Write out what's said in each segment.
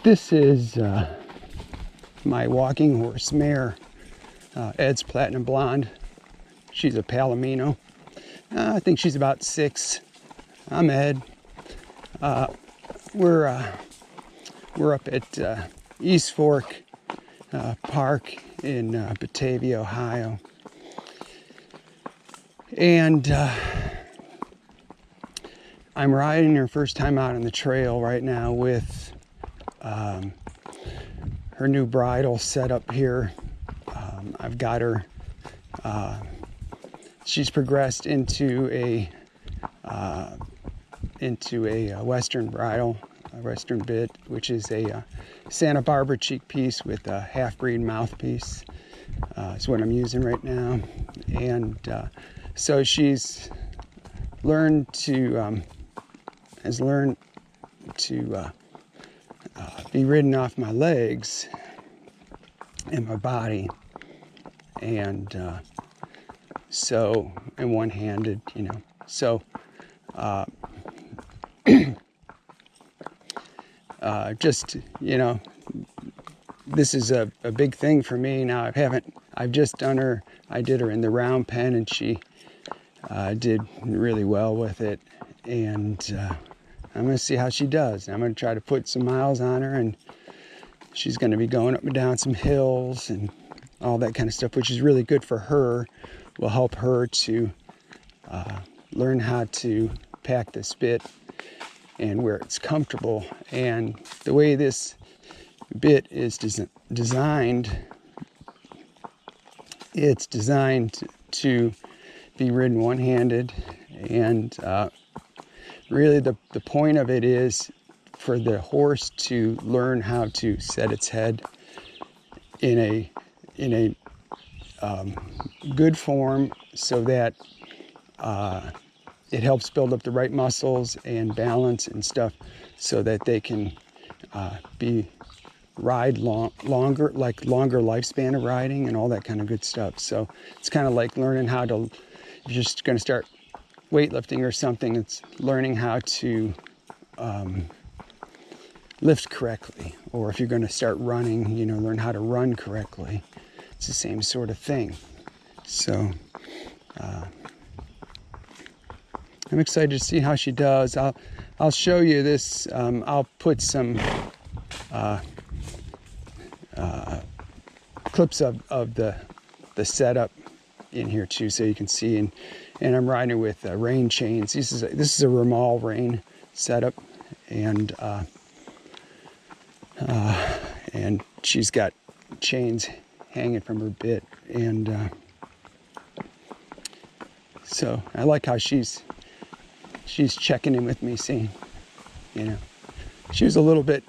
This is my walking horse mare, Ed's Platinum Blonde. She's a Palomino. I think she's about 6. I'm Ed. We're up at East Fork Park in Batavia, Ohio. And I'm riding her first time out on the trail right now with her new bridle set up here. I've got her, she's progressed into a Western bridle, a Western bit, which is a Santa Barbara cheek piece with a half-breed mouthpiece. Is what I'm using right now. And so she's learned to, be ridden off my legs and my body, and so, and one-handed, you know. So just, you know, this is a big thing for me now. I've just done her, I did her in the round pen, and she did really well with it. And I'm going to see how she does. I'm going to try to put some miles on her, and she's going to be going up and down some hills and all that kind of stuff, which is really good for her. Will help her to learn how to pack this bit and where it's comfortable. And the way this bit is designed, it's designed to be ridden one-handed, and really the point of it is for the horse to learn how to set its head in a good form, so that it helps build up the right muscles and balance and stuff, so that they can ride longer lifespan of riding and all that kind of good stuff. So it's kind of like learning how to, if you're just going to start weightlifting or something, it's learning how to lift correctly. Or if you're going to start running, you know, learn how to run correctly. It's the same sort of thing. So I'm excited to see how she does. I'll show you this. I'll put some clips of the setup in here too, so you can see. And I'm riding with rein chains. This is a Ramal rein setup, and she's got chains hanging from her bit, and so I like how she's checking in with me, seeing, you know, she was a little bit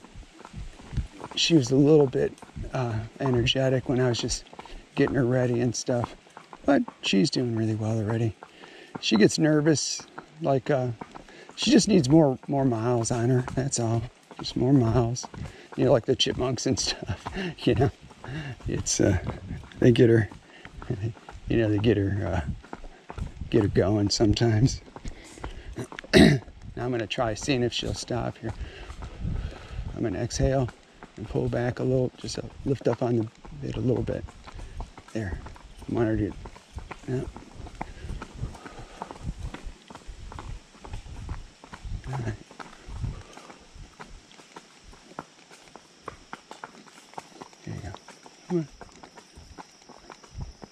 energetic when I was just getting her ready and stuff, but she's doing really well already. She gets nervous, like she just needs more miles on her. That's all, just more miles. You know, like the chipmunks and stuff. You know, it's they get her, you know, they get her going sometimes. Now I'm gonna try seeing if she'll stop here. I'm gonna exhale and pull back a little, just lift up on the bit a little bit. There, I want her to, yeah. All right. There you go. Come on.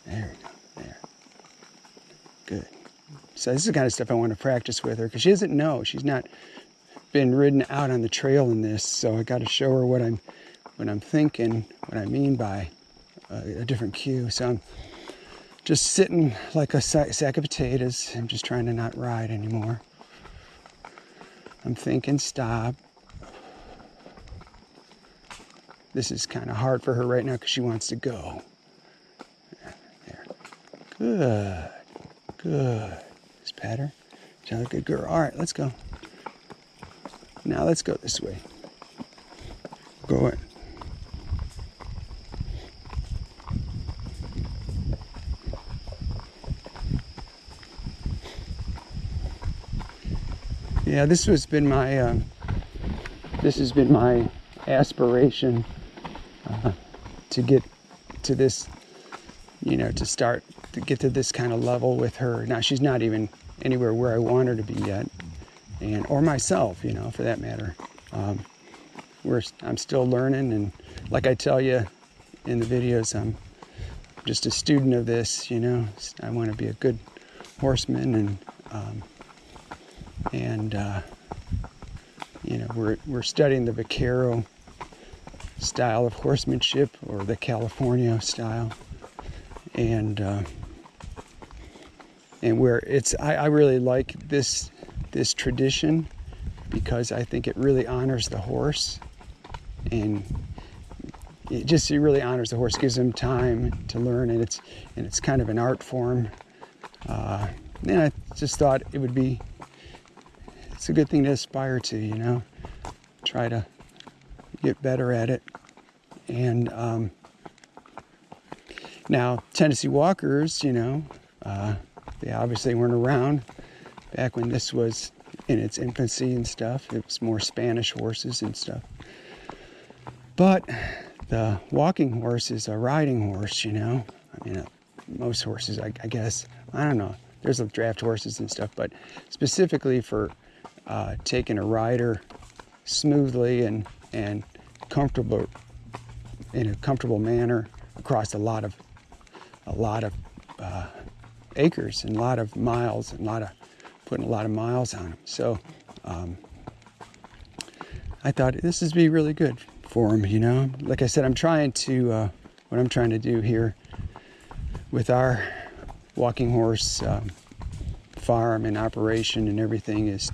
There we go. There. Good. So this is the kind of stuff I want to practice with her, because she doesn't know. She's not been ridden out on the trail in this, so I got to show her what I'm thinking, what I mean by a different cue. So I'm just sitting like a sack of potatoes. I'm just trying to not ride anymore. I'm thinking stop. This is kind of hard for her right now because she wants to go. There. Good. Good. Just pat her. Tell her, good girl. All right, let's go. Now let's go this way. Go in. Yeah, this has been my aspiration to get to this, you know, to get to this kind of level with her. Now, she's not even anywhere where I want her to be yet, or myself, you know, for that matter. I'm still learning, and like I tell you in the videos, I'm just a student of this, you know. I want to be a good horseman, and you know, we're studying the vaquero style of horsemanship, or the California style, and where I really like this tradition, because I think it really honors the horse, and it really honors the horse, gives him time to learn, and it's kind of an art form. And I just thought it's a good thing to aspire to, you know, try to get better at it. And now Tennessee walkers, you know, they obviously weren't around back when this was in its infancy and stuff. It was more Spanish horses and stuff. But the walking horse is a riding horse, you know. I mean, most horses, I guess, I don't know. There's draft horses and stuff, but specifically for taking a rider smoothly and comfortable, in a comfortable manner across a lot of acres and a lot of miles, and putting a lot of miles on them. So I thought this would be really good for them, you know. Like I said, what I'm trying to do here with our walking horse farm and operation and everything is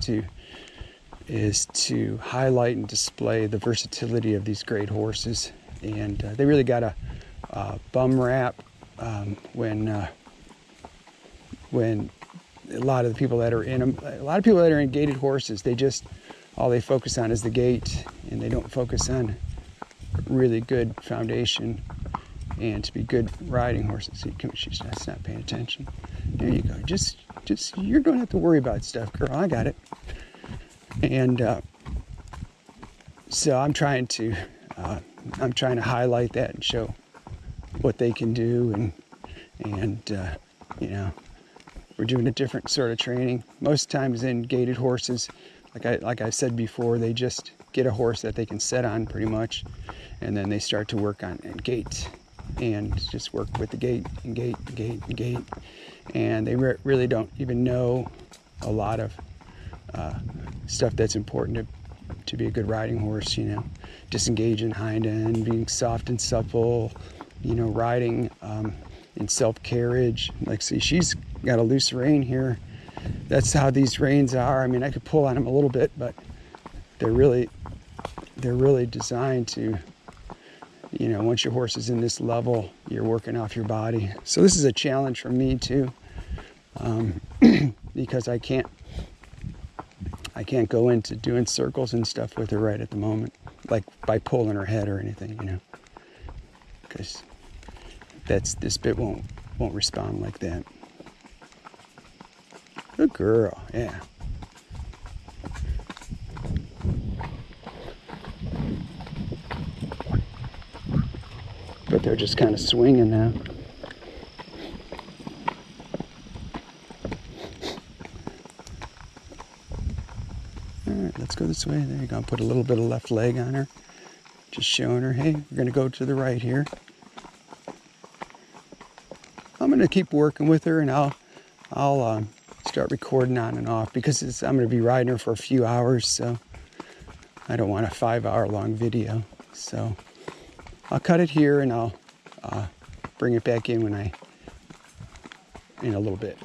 to highlight and display the versatility of these great horses. And they really got a bum rap when a lot of the people that are in them, a lot of people that are in gaited horses, all they focus on is the gait, and they don't focus on really good foundation and to be good riding horses. She's not paying attention. There you go. Just you don't have to worry about stuff, girl. I got it. And so I'm trying to highlight that and show what they can do, and you know, we're doing a different sort of training. Most times in gaited horses, like I said before, they just get a horse that they can set on pretty much, and then they start to work on gait, and just work with the gait and gait and gait and gait, and they really don't even know a lot of stuff that's important to be a good riding horse, you know. Disengaging hind end, being soft and supple, you know, riding in self-carriage. Like, see, she's got a loose rein here. That's how these reins are. I mean, I could pull on them a little bit, but they're really designed to, you know, once your horse is in this level, you're working off your body. So this is a challenge for me too, because I can't go into doing circles and stuff with her right at the moment, like by pulling her head or anything, you know, because this bit won't respond like that. Good girl, yeah. But they're just kind of swinging now. All right, let's go this way. There you go. Put a little bit of left leg on her. Just showing her, hey, we're going to go to the right here. I'm going to keep working with her, and I'll start recording on and off, because I'm going to be riding her for a few hours, so I don't want a 5-hour long video. So I'll cut it here, and I'll bring it back in in a little bit.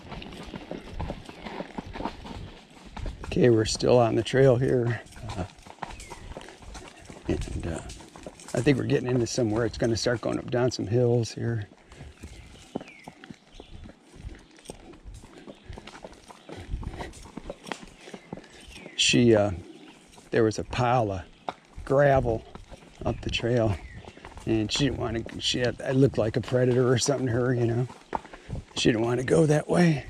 Okay, we're still on the trail here, and I think we're getting into somewhere. It's going to start going up down some hills here. There was a pile of gravel up the trail, and she didn't want to. I looked like a predator or something to her, you know. She didn't want to go that way,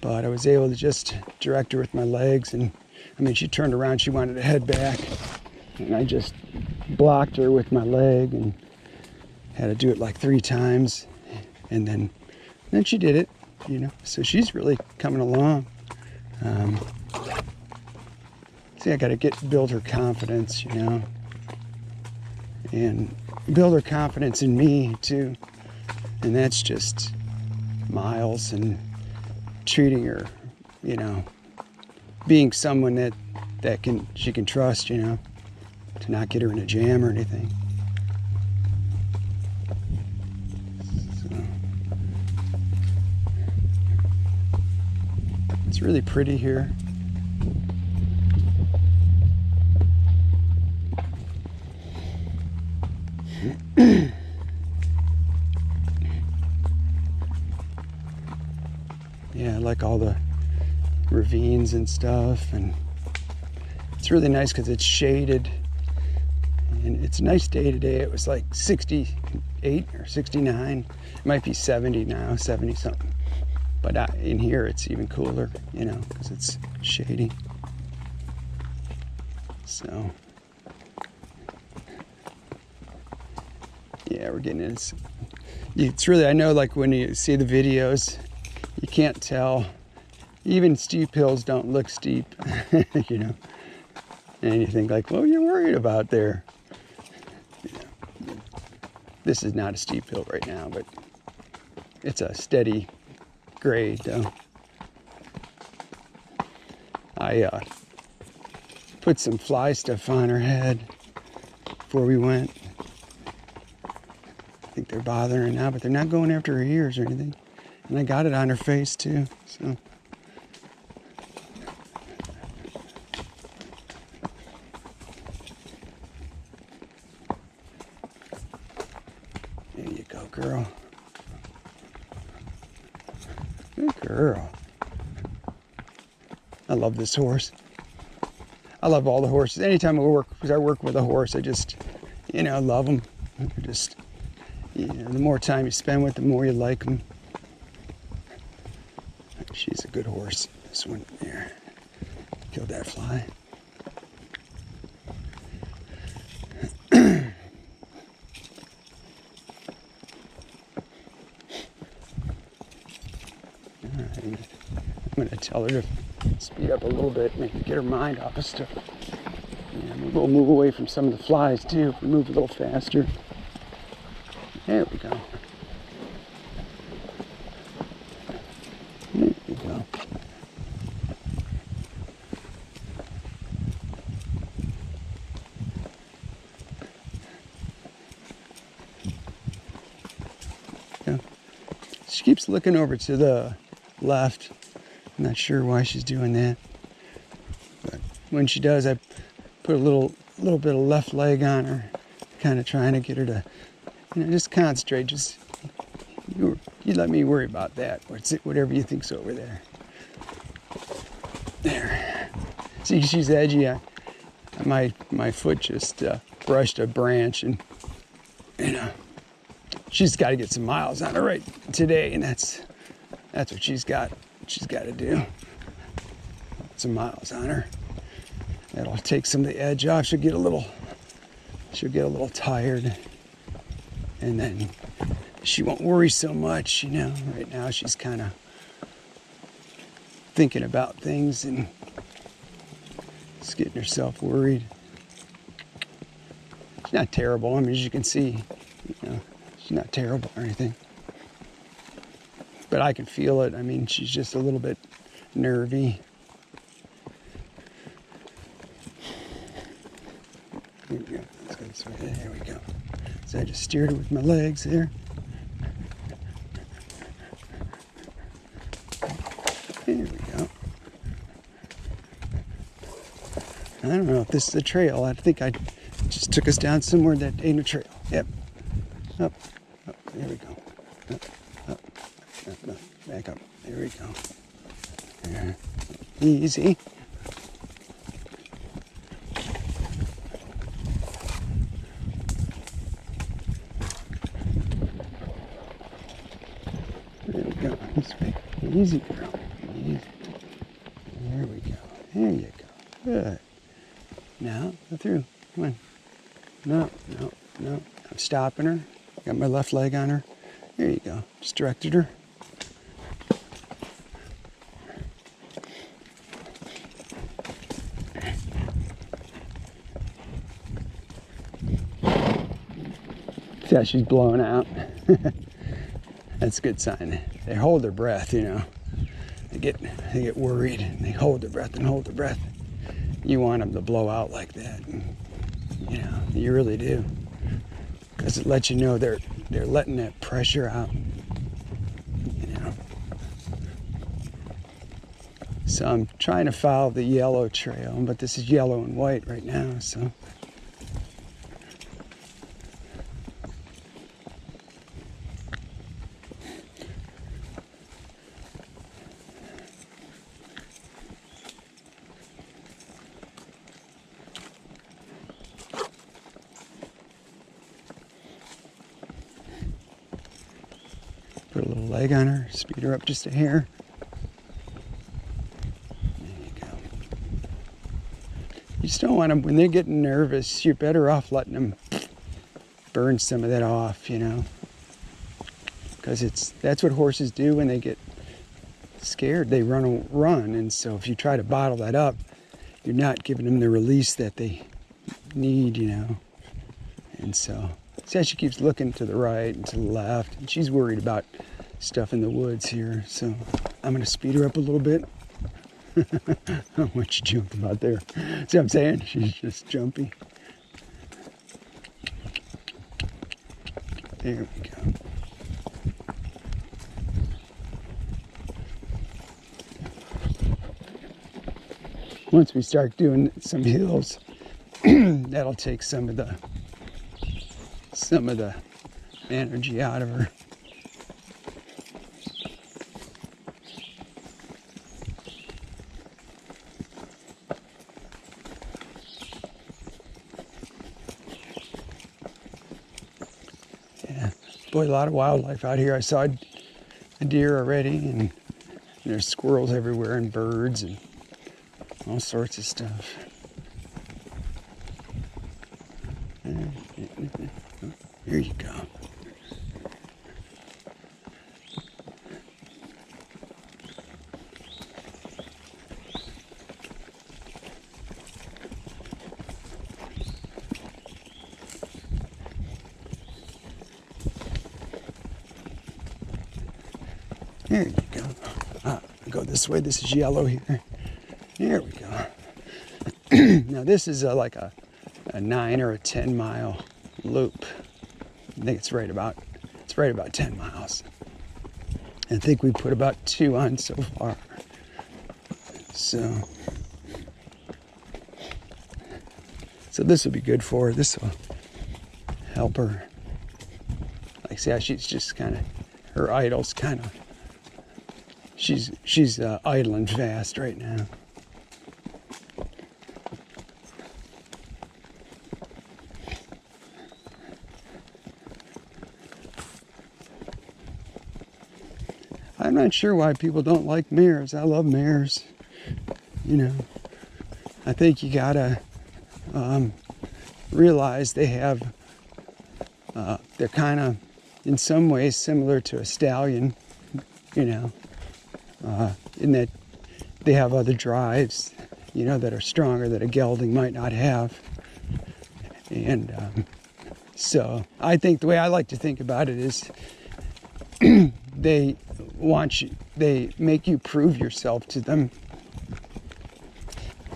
but I was able to just direct her with my legs, and I mean, she turned around. She wanted to head back, And I just blocked her with my leg and had to do it like 3 times. And then she did it, you know. So she's really coming along. See, I got to build her confidence, you know. And build her confidence in me too. And that's just miles and treating her, you know, being someone that she can trust, you know, to not get her in a jam or anything. So, it's really pretty here. Yeah, I like all the ravines and stuff, and it's really nice because it's shaded, and it's a nice day today. It was like 68 or 69. It might be 70 now, 70 something. But in here it's even cooler, you know, because it's shady. So yeah, we're getting it. It's really, I know, like when you see the videos, you can't tell. Even steep hills don't look steep, you know. And you think like, well, you're worried about there. You know, this is not a steep hill right now, but it's a steady grade though. I put some fly stuff on her head before we went. I think they're bothering her now, but they're not going after her ears or anything. And I got it on her face too, so. There you go, girl. Good girl. I love this horse. I love all the horses. Anytime I work with a horse, I just, you know, love them. Just, you know, the more time you spend with them, the more you like them. She's a good horse. This one there. Killed that fly. I'm going to tell her to speed up a little bit, maybe get her mind off of stuff. Yeah, maybe we'll move away from some of the flies too if we move a little faster. There we go. There we go. Yeah. She keeps looking over to the left. I'm not sure why she's doing that. But when she does, I put a little bit of left leg on her, kind of trying to get her to, you know, just concentrate. Just you let me worry about that. Whatever you think's over there. There. See, she's edgy. My foot just brushed a branch, and you know, she's got to get some miles on her right today, and that's what she's got. She's got to do some miles on her. That'll take some of the edge off. She'll get a little tired, and then she won't worry so much, you know. Right now she's kind of thinking about things and just getting herself worried. She's not terrible. I mean, as you can see, you know, she's not terrible or anything. But I can feel it. I mean, she's just a little bit nervy. Here we go. Let's go this way. There we go. So I just steered her with my legs there. There we go. I don't know if this is a trail. I think I just took us down somewhere that ain't a trail. Yep. Up. There we go. Up. Back up. There we go. Yeah. Easy. There we go. Easy, girl. Easy. There we go. There you go. Good. Now, go through. Come on. no, no, no. I'm stopping her. Got my left leg on her. There you go. Just directed her. See how she's blowing out? That's a good sign. They hold their breath, you know. They get worried and they hold their breath and hold their breath. You want them to blow out like that. You know, you really do. Because it lets you know they're letting that pressure out. You know. So I'm trying to follow the yellow trail, but this is yellow and white right now, so. Put a little leg on her, speed her up just a hair. There you go. You just don't want them, when they're getting nervous, you're better off letting them burn some of that off, you know. Because that's what horses do when they get scared. They run, and so if you try to bottle that up, you're not giving them the release that they need, you know. And so, see how she keeps looking to the right and to the left, and she's worried about stuff in the woods here. So I'm gonna speed her up a little bit. How much jump about there? See what I'm saying? She's just jumpy. There we go. Once we start doing some hills, that'll take some of the energy out of her. Yeah, boy, a lot of wildlife out here. I saw a deer already, and there's squirrels everywhere and birds and all sorts of stuff. Here you go. There you go. Go this way. This is yellow here. There we go. Now this is like a 9 or a 10 mile loop. I think it's right about 10 miles. I think we put about 2 on so far. So this will be good for her. This will help her. Like, see how she's just kind of, her idle's kind of, she's idling fast right now. I'm not sure why people don't like mares. I love mares. You know, I think you gotta realize they have, they're kind of in some ways similar to a stallion, you know, in that they have other drives, you know, that are stronger that a gelding might not have. And so I think the way I like to think about it is they make you prove yourself to them.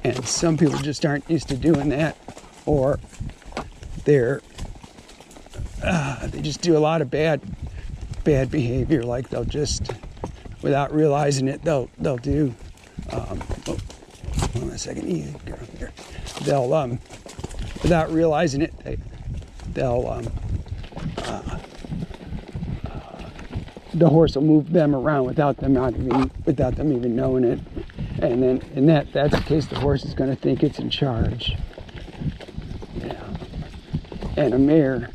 And some people just aren't used to doing that, or they just do a lot of bad behavior. Like they'll just, without realizing it, they'll do. Hold on a second. Here. They'll without realizing it, the horse will move them around without them even knowing it. And then in that's the case, the horse is going to think it's in charge. Yeah. And a mare,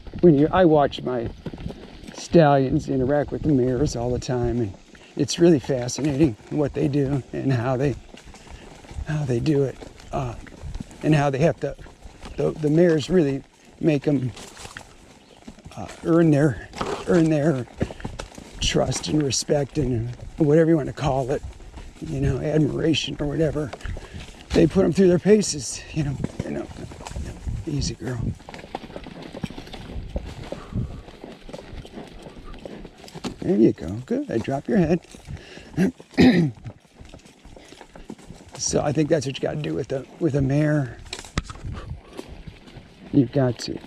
I watch my stallions interact with the mares all the time, and it's really fascinating what they do and how they do it, and how they have to. The mares really make them earn their trust and respect and whatever you want to call it, admiration or whatever. They put them through their paces, Easy, girl. There you go. Good. Drop your head. So I think that's what you got to do with a mare. You've got to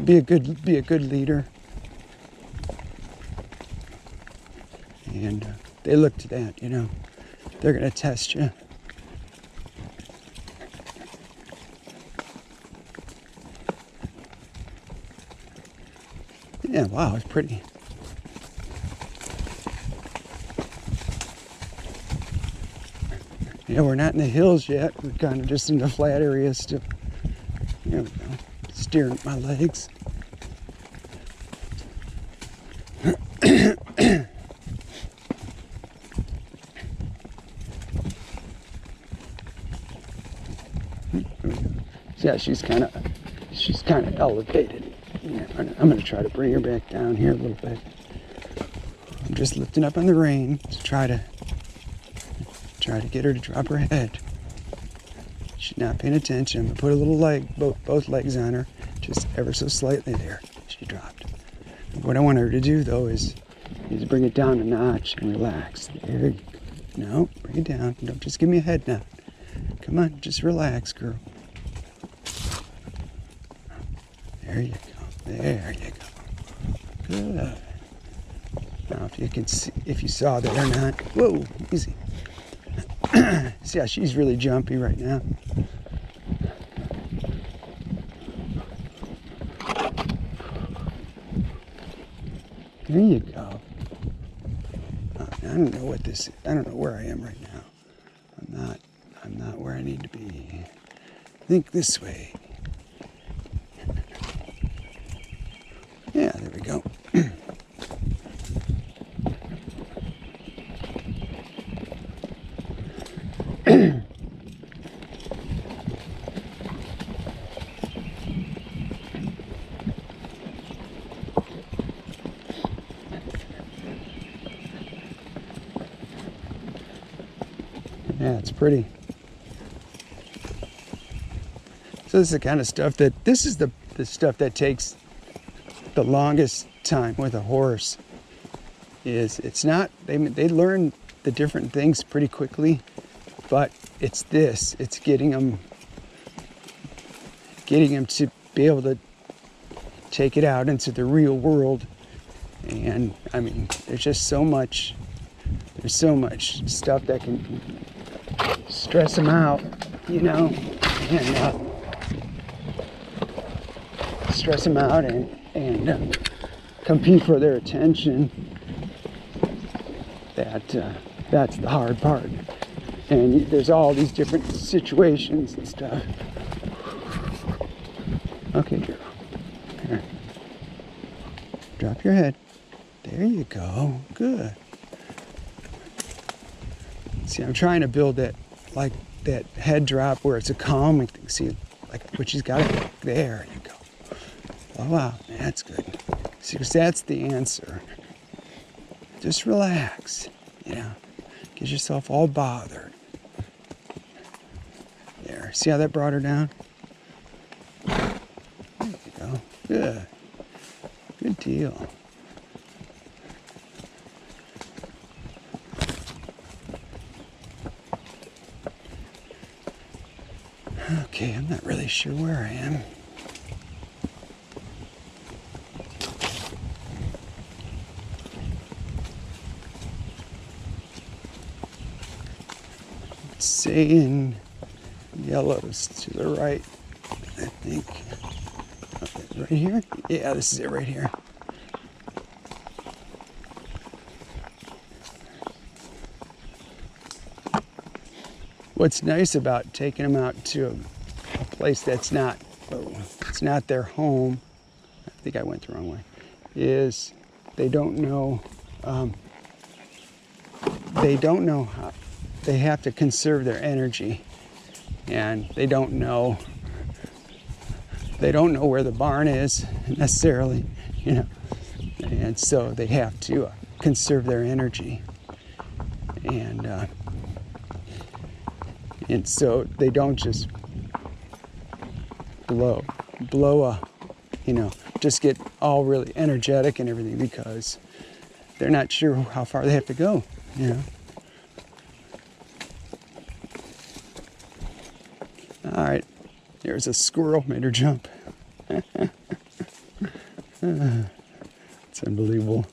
be a good leader, and they look to that. They're gonna test you. Yeah, wow, it's pretty. Yeah, we're not in the hills yet. We're kind of just in the flat areas still. There we go. Steering my legs. Yeah, she's kind of elevated. Yeah, I'm going to try to bring her back down here a little bit. I'm just lifting up on the rein to try to get her to drop her head. She's not paying attention. I'm going to put a little leg, both legs on her, just ever so slightly there. She dropped. What I want her to do, though, is bring it down a notch and relax. There you go. No, bring it down. Don't just give me a head nod. Come on, just relax, girl. There you go. There you go. Good. Now, if you can see, if you saw that or not. Whoa, easy. See how she's really jumpy right now. There you go. I don't know what this is. I don't know where I am right now. I'm not where I need to be. Think this way. Yeah, there we go. Yeah, it's pretty. So this is the kind of stuff this is the stuff that takes the longest time with a horse. It's not, they learn the different things pretty quickly, but it's getting them to be able to take it out into the real world. And I mean, there's so much stuff that can stress them out, and stress them out and compete for their attention. That's the hard part. And there's all these different situations and stuff. Okay, girl. Here. Drop your head. There you go. Good. See, I'm trying to build that head drop where it's a calming thing. See, like what she's got it. There you go. Oh, wow, that's good. See, because that's the answer. Just relax, Get yourself all bothered. There, see how that brought her down? There you go. Good. Good deal. Okay, I'm not really sure where I am. Saying yellows to the right, I think. Okay, right here? Yeah, this is it right here. What's nice about taking them out to a place that's it's not their home, I think I went the wrong way, is they don't know how, they have to conserve their energy, and they don't know they don't know where the barn is necessarily, you know, and so they have to conserve their energy, and so they don't just blow you know, just get all really energetic and everything, because they're not sure how far they have to go, you know. All right, there's a squirrel, made her jump. It's unbelievable.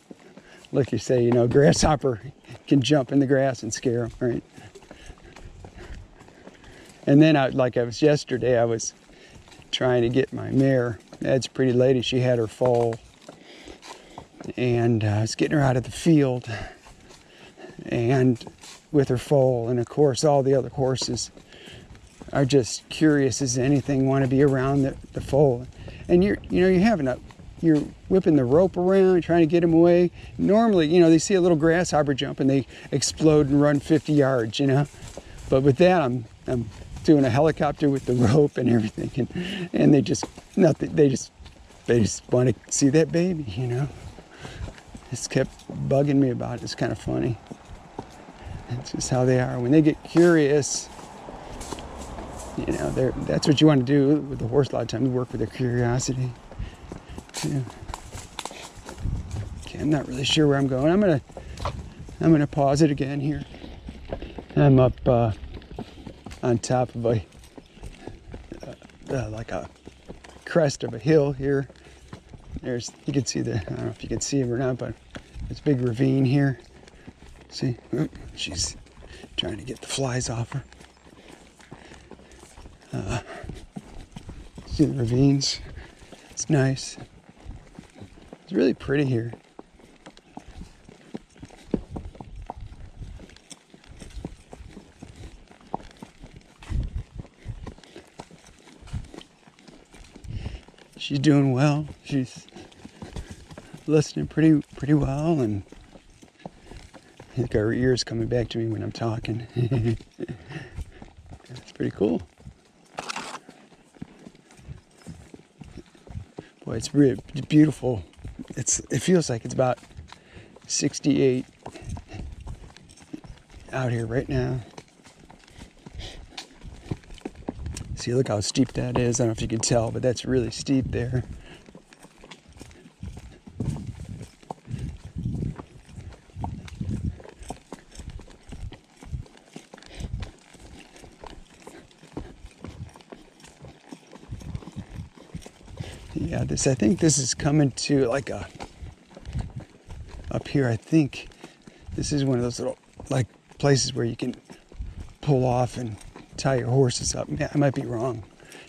Like you say, you know, grasshopper can jump in the grass and scare them, right? And then, like I was yesterday, I was trying to get my mare. That's a pretty lady. She had her foal, and I was getting her out of the field, and with her foal, and of course, all the other horses are just curious as anything, want to be around the foal, and you're whipping the rope around, trying to get them away. Normally, you know, they see a little grasshopper jump and they explode and run 50 yards, you know. But with that, I'm doing a helicopter with the rope and everything, and they just nothing. They just want to see that baby, you know. It's kept bugging me about it. It's kind of funny. It's just how they are when they get curious. You know, that's what you want to do with the horse a lot of times, work with their curiosity. Yeah. Okay, I'm not really sure where I'm going. I'm gonna pause it again here. I'm up on top of like a crest of a hill here. You can see I don't know if you can see it or not, but there's a big ravine here. See, she's trying to get the flies off her. See the ravines? It's nice. It's really pretty here. She's doing well. She's listening pretty well, and I think her ears coming back to me when I'm talking. It's pretty cool. Boy, it's really beautiful. It feels like it's about 68 out here right now. See, look how steep that is. I don't know if you can tell, but that's really steep there. Yeah, I think this is coming to like up here, I think this is one of those little like places where you can pull off and tie your horses up. Yeah, I might be wrong.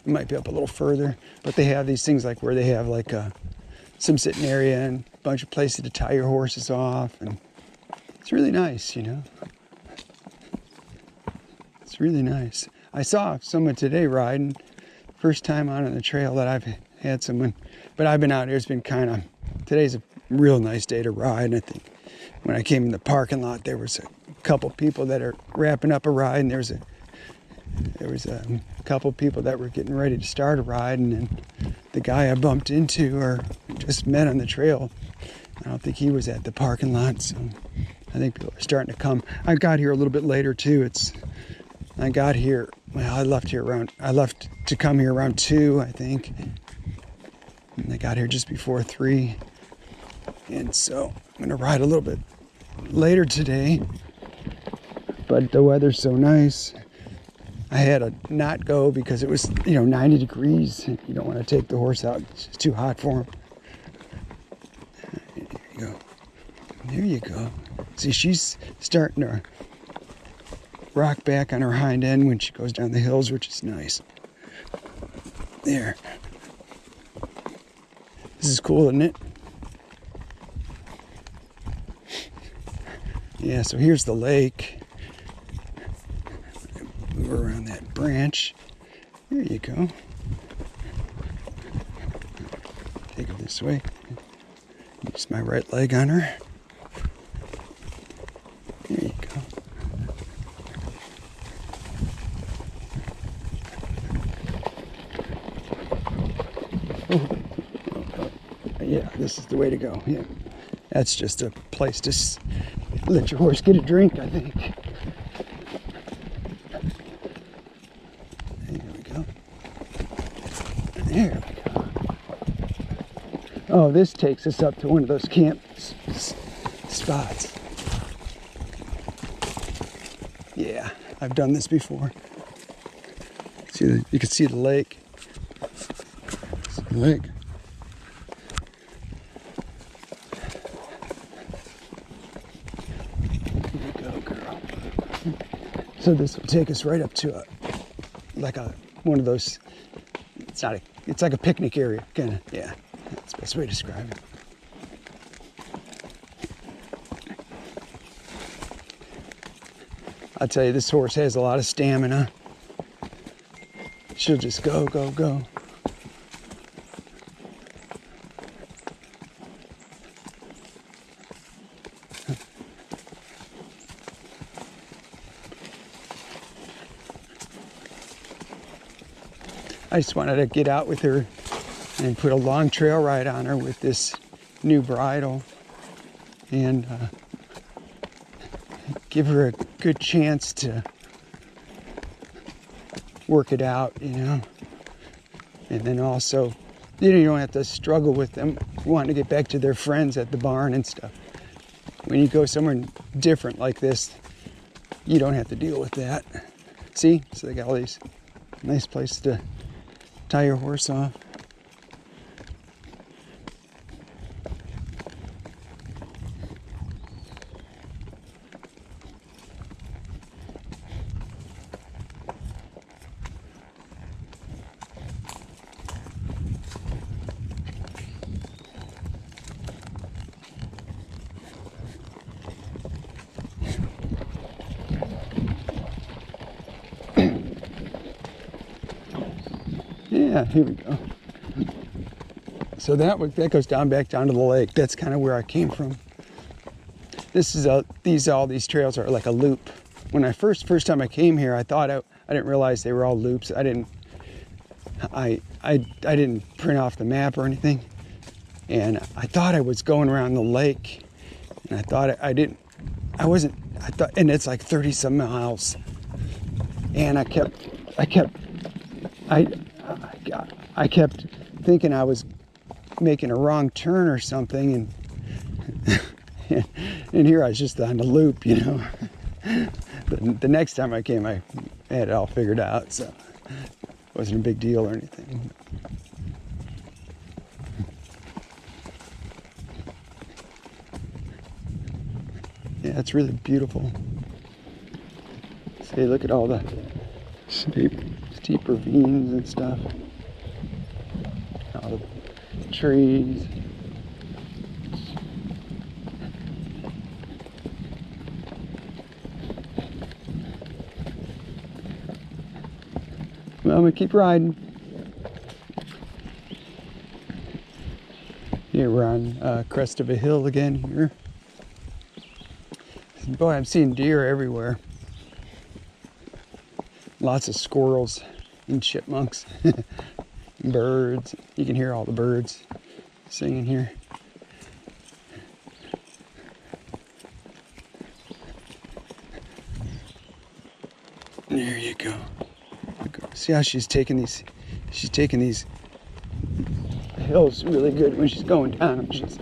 It might be up a little further, but they have these things like where they have like some sitting area and a bunch of places to tie your horses off, and it's really nice, you know. It's really nice. I saw someone today riding, first time out on the trail that I've had someone, but I've been out here. It's been today's a real nice day to ride, and I think when I came in the parking lot, there was a couple people that are wrapping up a ride, and there was a couple people that were getting ready to start a ride, and then the guy I bumped into or just met on the trail, I don't think he was at the parking lot, so I think people are starting to come. I got here a little bit later too. I left to come here around 2, I think, and I got here just before 3, and so I'm gonna ride a little bit later today, but the weather's so nice. I had to not go because it was, 90 degrees. You don't want to take the horse out. It's just too hot for him. There you go. There you go. See, she's starting to rock back on her hind end when she goes down the hills, which is nice. There. This is cool, isn't it? Yeah, so here's the lake. Move around that branch. There you go. Take her this way. Use my right leg on her. There you go. Yeah, this is the way to go. Yeah, that's just a place to let your horse get a drink, I think. There we go. There we go. Oh, this takes us up to one of those camp spots. Yeah, I've done this before. See, you can see the lake. See the lake. Here you go, girl. So this will take us right up to one of those. It's like a picnic area, kind of. Yeah, that's the best way to describe it. I'll tell you, this horse has a lot of stamina. She'll just go, go, go. I just wanted to get out with her and put a long trail ride on her with this new bridle and give her a good chance to work it out, you know. And then also, you don't have to struggle with them wanting to get back to their friends at the barn and stuff. When you go somewhere different like this, you don't have to deal with that. See? So they got all these nice places to tie your horse off. Yeah, here we go. So that goes back down to the lake. That's kind of where I came from. This is all these trails are like a loop. When I first time I came here, I thought I didn't realize they were all loops. I didn't print off the map or anything, and I thought I was going around the lake, and I thought and it's like 30 some miles, and I kept thinking I was making a wrong turn or something, and here I was just on the loop, you know. The next time I came, I had it all figured out, so it wasn't a big deal or anything. Yeah, it's really beautiful. See, look at all the steep ravines and stuff. All the trees. Well, I'm gonna keep riding. Here we're on crest of a hill again here. Boy, I'm seeing deer everywhere. Lots of squirrels and chipmunks. Birds. You can hear all the birds singing here. There you go. See how she's taking these hills really good when she's going down them. She's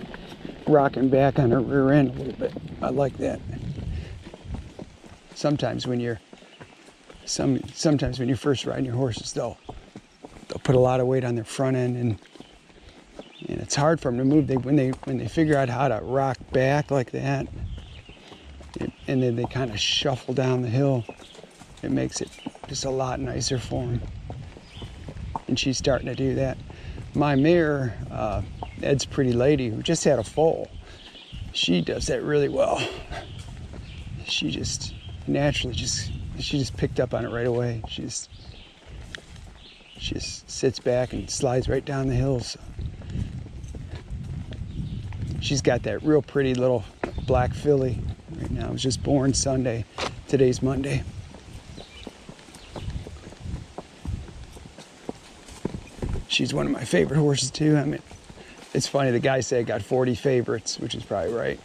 rocking back on her rear end a little bit. I like that. Sometimes when you're first riding your horses, they'll put a lot of weight on their front end, and it's hard for them to move. When they figure out how to rock back like that, and then they kind of shuffle down the hill, it makes it just a lot nicer for them. And she's starting to do that. My mare, Ed's Pretty Lady, who just had a foal, she does that really well. She just naturally she just picked up on it right away. She just sits back and slides right down the hills. She's got that real pretty little black filly right now. It was just born Sunday. Today's Monday. She's one of my favorite horses too. I mean, it's funny, the guy said I got 40 favorites, which is probably right.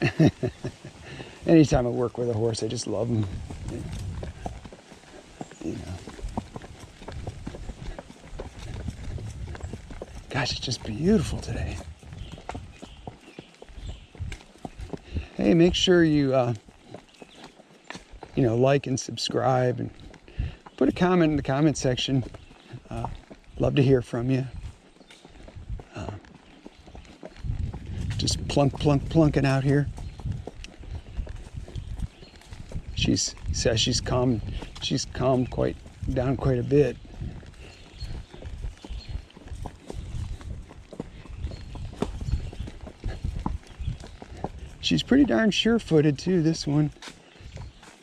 Anytime I work with a horse, I just love them. You know. Gosh, it's just beautiful today. Hey, make sure you, like and subscribe and put a comment in the comment section. Love to hear from you. Just plunking out here. She's calmed down quite a bit. She's pretty darn sure-footed too, this one.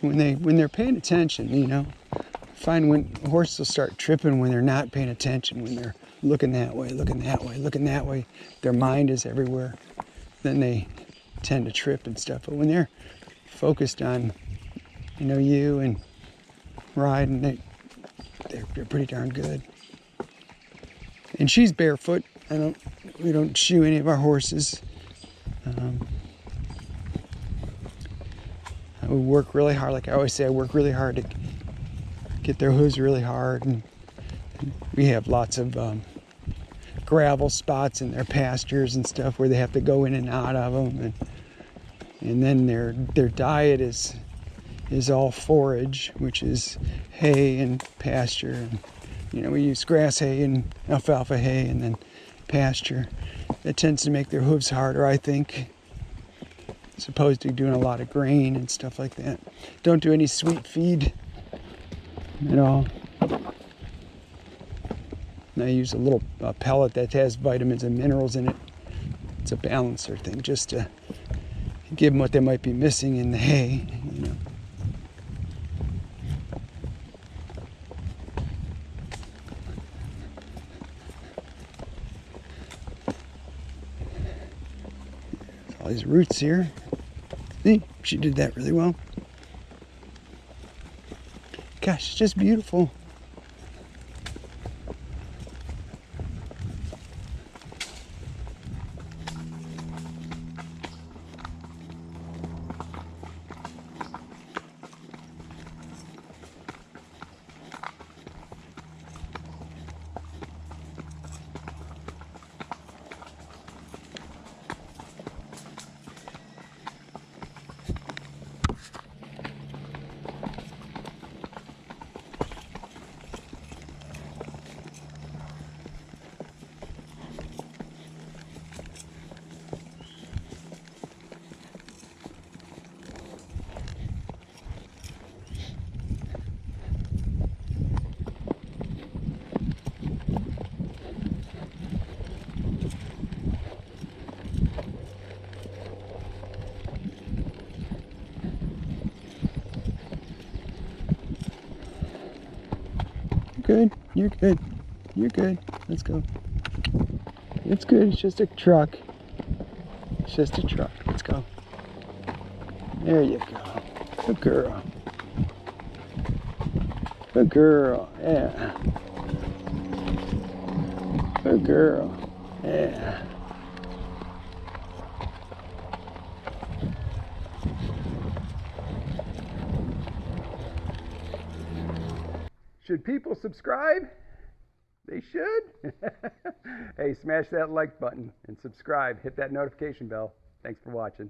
When they're paying attention, I find when horses will start tripping when they're not paying attention, when they're looking that way, looking that way, their mind is everywhere. Then they tend to trip and stuff. But when they're focused on, you and riding, they're pretty darn good. And she's barefoot. We don't shoe any of our horses. We work really hard. Like I always say, I work really hard to get their hooves really hard. And we have lots of gravel spots in their pastures and stuff where they have to go in and out of them. And then their diet is all forage, which is hay and pasture. And, we use grass hay and alfalfa hay and then pasture. That tends to make their hooves harder, I think, as opposed to doing a lot of grain and stuff like that. Don't do any sweet feed at all. And I use a little pellet that has vitamins and minerals in it. It's a balancer thing, just to give them what they might be missing in the hay, All these roots here. See, she did that really well. Gosh, it's just beautiful. Good, you're good, you're good. Let's go. It's good, it's just a truck. It's just a truck. Let's go. There you go. Good girl. Good girl, yeah. Good girl, yeah. Should people subscribe? They should. Hey, smash that like button and subscribe. Hit that notification bell. Thanks for watching.